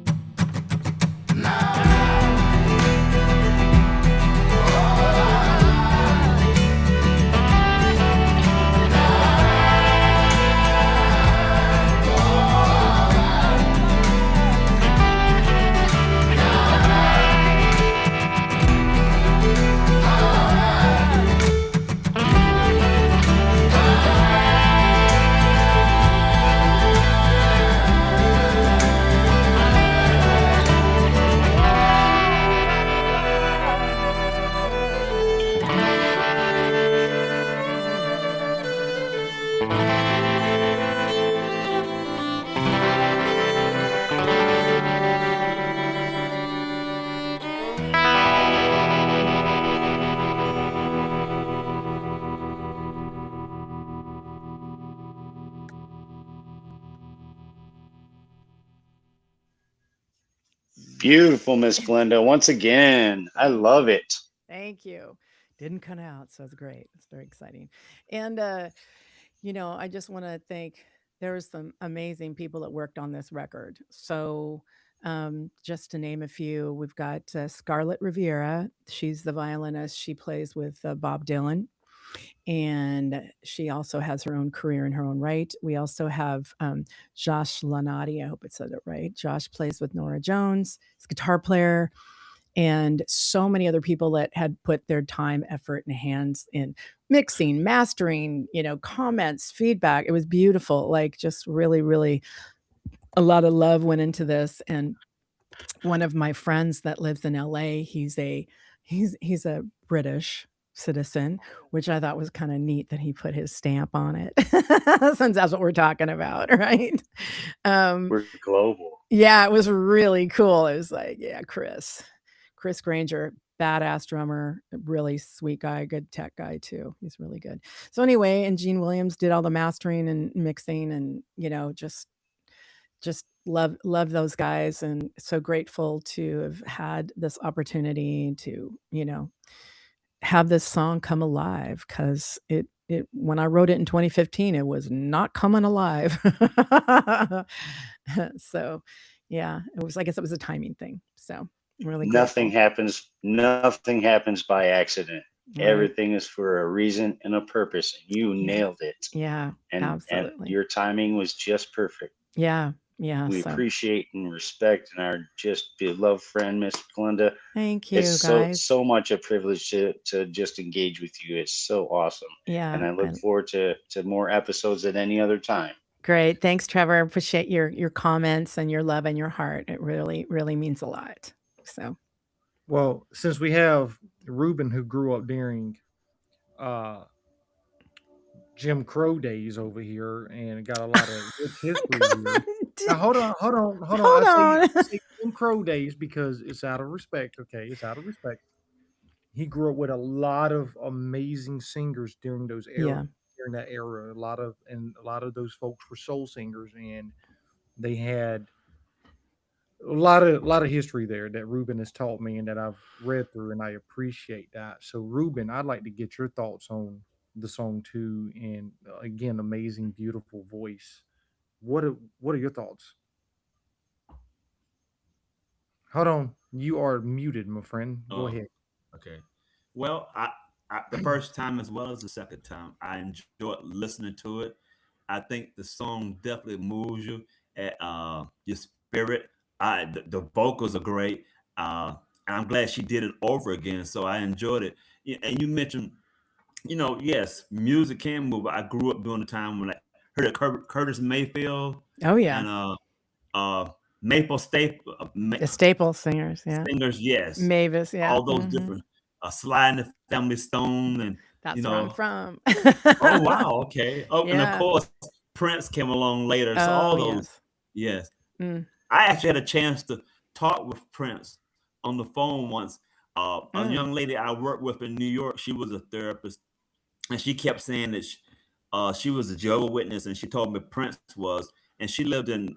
Beautiful, Miss Glenda. Once again, I love it. Thank you. Didn't cut out, so it's great. It's very exciting. And I just want to thank there was some amazing people that worked on this record. So just to name a few, we've got Scarlett Riviera. She's the violinist. She plays with Bob Dylan, and she also has her own career in her own right. We also have Josh Lanati. I hope I said it right. Josh plays with Nora Jones. He's a guitar player, and so many other people that had put their time, effort, and hands in mixing, mastering, comments, feedback. It was beautiful. Like, just really, really a lot of love went into this. And one of my friends that lives in LA, he's a British citizen, which I thought was kind of neat that he put his stamp on it, since that's what we're talking about, right? We're global. Yeah, it was really cool. It was like, yeah, Chris Granger, badass drummer, really sweet guy, good tech guy too. He's really good. So anyway, and Gene Williams did all the mastering and mixing, and just love those guys, and so grateful to have had this opportunity to have this song come alive, because it when I wrote it in 2015, it was not coming alive. So yeah, I guess it was a timing thing. So I'm really Nothing grateful. nothing happens by accident. Right. Everything is for a reason and a purpose. You Yeah. nailed it. Yeah, And absolutely. your timing was just perfect. Yeah. We So appreciate and respect and our just beloved friend, Miss Glenda. thank you, It's guys. so much a privilege to just engage with you. It's so awesome. Yeah. And I look and- forward to more episodes at any other time. Great. Thanks, Trevor. I appreciate your comments and your love and your heart. It really, really means a lot. So Well, since we have Ruben who grew up during uh, Jim Crow days over here and got a lot of rich history here. Now hold on. Hold I on. say Jim Crow days because it's out of respect. Okay, it's out of respect. He grew up with a lot of amazing singers during those era Yeah. during that era. A lot of those folks were soul singers, and they had a lot of history there that Ruben has taught me and that I've read through, and I appreciate that. So Ruben, I'd like to get your thoughts on the song too, and again, amazing, beautiful voice. What are your thoughts? Hold on, you are muted, my friend. Go Oh, ahead. okay. Well, the first time as well as the second time, I enjoyed listening to it. I think the song definitely moves you at your spirit. The vocals are great, and I'm glad she did it over again. So I enjoyed it. And you mentioned, yes, music can move. I grew up during the time when I heard of Curtis Mayfield Oh yeah. and Maple Staple The staple singers. Yeah. singers. Yes, Mavis. Yeah. all those different Sly and the Family Stone, and That's where I'm from. oh wow, okay. Oh, and of Yeah. course Prince came along later. So all Oh those, yes. yes. Mm. I actually had a chance to talk with Prince on the phone once. A Mm. young lady I worked with in New York, she was a therapist, and she kept saying that she was a Jehovah's Witness, and she told me Prince was, and she lived in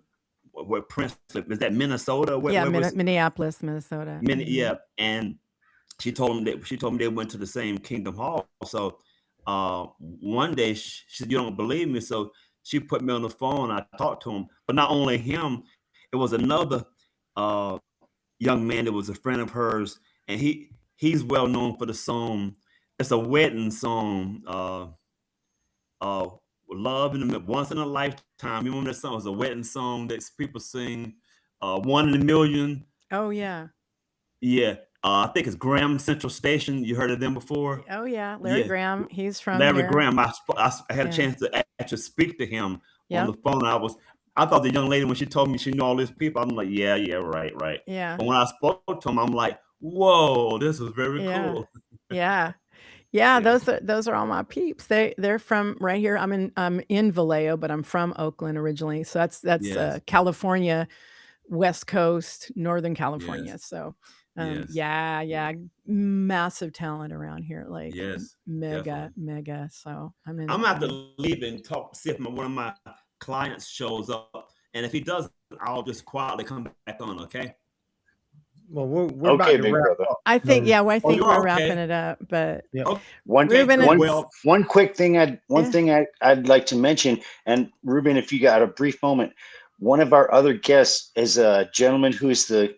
where Prince lived. Is that Minnesota? Yeah, Where was Minneapolis, Minnesota. Yeah, and she told me they went to the same Kingdom Hall. So one day she said, "You don't believe me?" So she put me on the phone. I talked to him, but not only him, it was another young man that was a friend of hers, and he's well known for the song. It's a wedding song. Love in the Once in a Lifetime. You remember that song? It was a wedding song that people sing. One in a Million. Oh yeah. Yeah. I think it's Graham Central Station. You heard of them before? Oh yeah. Larry Yeah. Graham. He's from Larry here. Graham. I had a Yeah. chance to actually speak to him on Yep. the phone. I thought the young lady, when she told me she knew all these people, I'm like, yeah, right. Yeah. But when I spoke to him, I'm like, whoa, this is very Yeah. cool. Yeah. Yeah, Yeah. those are all my peeps. They're from right here. I'm in Vallejo, but I'm from Oakland originally. So that's Yes. California, West Coast, Northern California. Yes. So Yes. yeah, massive talent around here, like Yes. mega. Definitely. So I'm gonna have to leave and talk, see if one of my clients shows up, and if he doesn't, I'll just quietly come back on. Okay. Well, we're about Okay, to big wrap brother. up. I think, So yeah, well, I think you we're are? wrapping Okay. it up, but yeah, Okay. One Ruben, Good. it's Well, one quick thing yeah. thing I'd like to mention, and Ruben, if you got a brief moment, one of our other guests is a gentleman who is the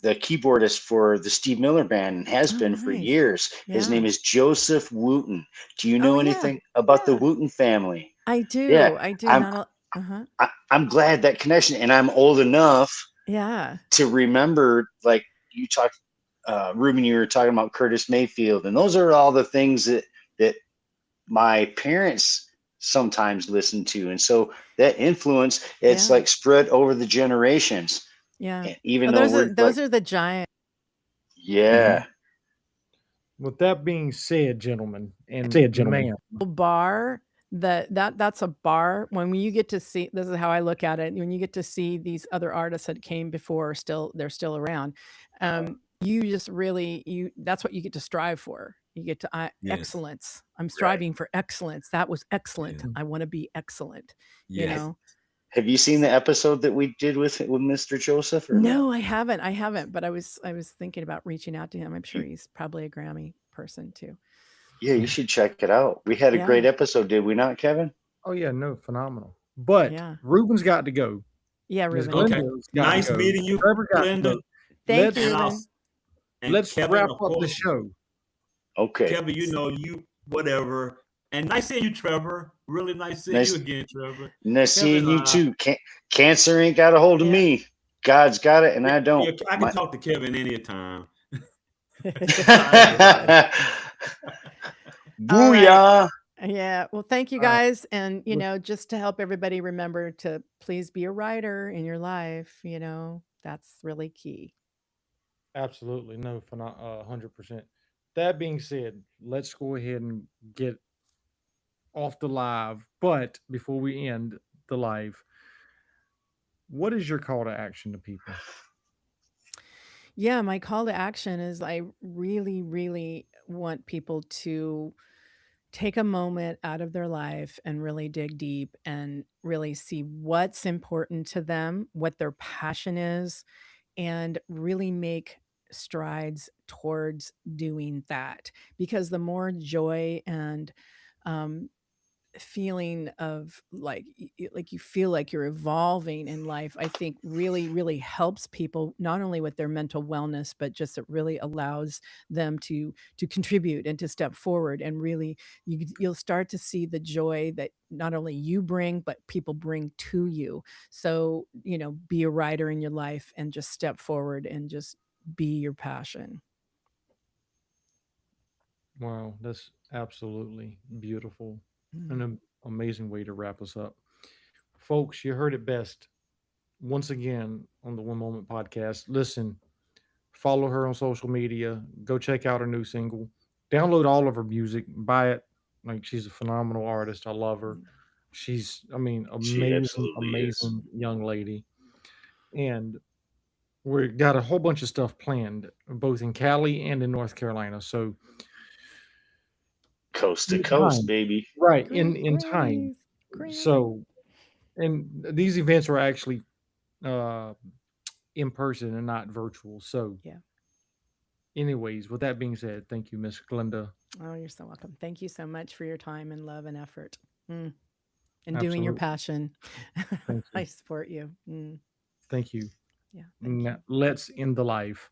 keyboardist for the Steve Miller Band and has Oh, been for nice. years. His Yeah. name is Joseph Wooten. Do you Oh know yeah. anything about the Yeah. Wooten family? I do. Yeah, I do. I'm Not a I'm glad that connection, and I'm old enough yeah. to remember, like you talked, Ruben, you were talking about Curtis Mayfield, and those are all the things that my parents sometimes listen to, and so that influence, it's Yeah. like spread over the generations. Yeah. And even Well, though we're those like, are the giant yeah, with that being said, gentlemen and ma'am, bar that's a bar. When you get to see, this is how I look at it, when you get to see these other artists that came before, they're still around, you just really, that's what you get to strive for. You get to yes. excellence. I'm striving for excellence. That was excellent. Yeah. I want to be excellent. You Yes. know. have you seen the episode that we did with Mr. Joseph? Or No, I haven't, but I was thinking about reaching out to him. I'm sure he's probably a Grammy person too. Yeah, you should check it out. We had a Yeah. great episode, did we not, Kevin? oh yeah, no, phenomenal. But Yeah. Ruben's got to go. Yeah, Miss Ruben. Okay. Glenda's got to Nice go. meeting you, Trevor got to Glenda. go. Thank you, And Ruben. Let's Kevin, wrap of up the course. show. Okay. Kevin, you whatever. And nice seeing you, Trevor. Really nice seeing Nice- you again, Trevor. Nice seeing you Kevin, too. Cancer ain't got a hold of Yeah. me. God's got it, and I don't. Yeah, I can talk to Kevin anytime. Booyah! Yeah. Well, thank you All right. guys. And, just to help everybody remember to please be a writer in your life, that's really key. Absolutely, no, 100%. That being said, let's go ahead and get off the live. But before we end the live, what is your call to action to people? Yeah. My call to action is I really, really want people to take a moment out of their life and really dig deep and really see what's important to them, what their passion is, and really make strides towards doing that. Because the more joy and um, feeling of like like you feel like you're evolving in life, I think really, really helps people not only with their mental wellness, but just it really allows them to contribute and to step forward, and really you'll start to see the joy that not only you bring but people bring to you. So be a writer in your life and just step forward and just be your passion. Wow, that's absolutely beautiful. An amazing way to wrap us up. Folks, you heard it best. Once again on the One Moment Podcast. Listen, follow her on social media. Go check out her new single. Download all of her music. Buy it. Like, she's a phenomenal artist. I love her. She's, She amazing, absolutely is. amazing young lady. And we got a whole bunch of stuff planned, both in Cali and in North Carolina. So coast to in coast, time, baby. right? Great In time. Grace. So, and these events are actually uh, in person and not virtual. So, Yeah. anyways, with that being said, thank you, Miss Glenda. Oh, you're so welcome. Thank you so much for your time and love and effort. And doing your Absolutely. passion. Thank I you. support you. Thank you. Yeah. Thank you. Now, let's end the live.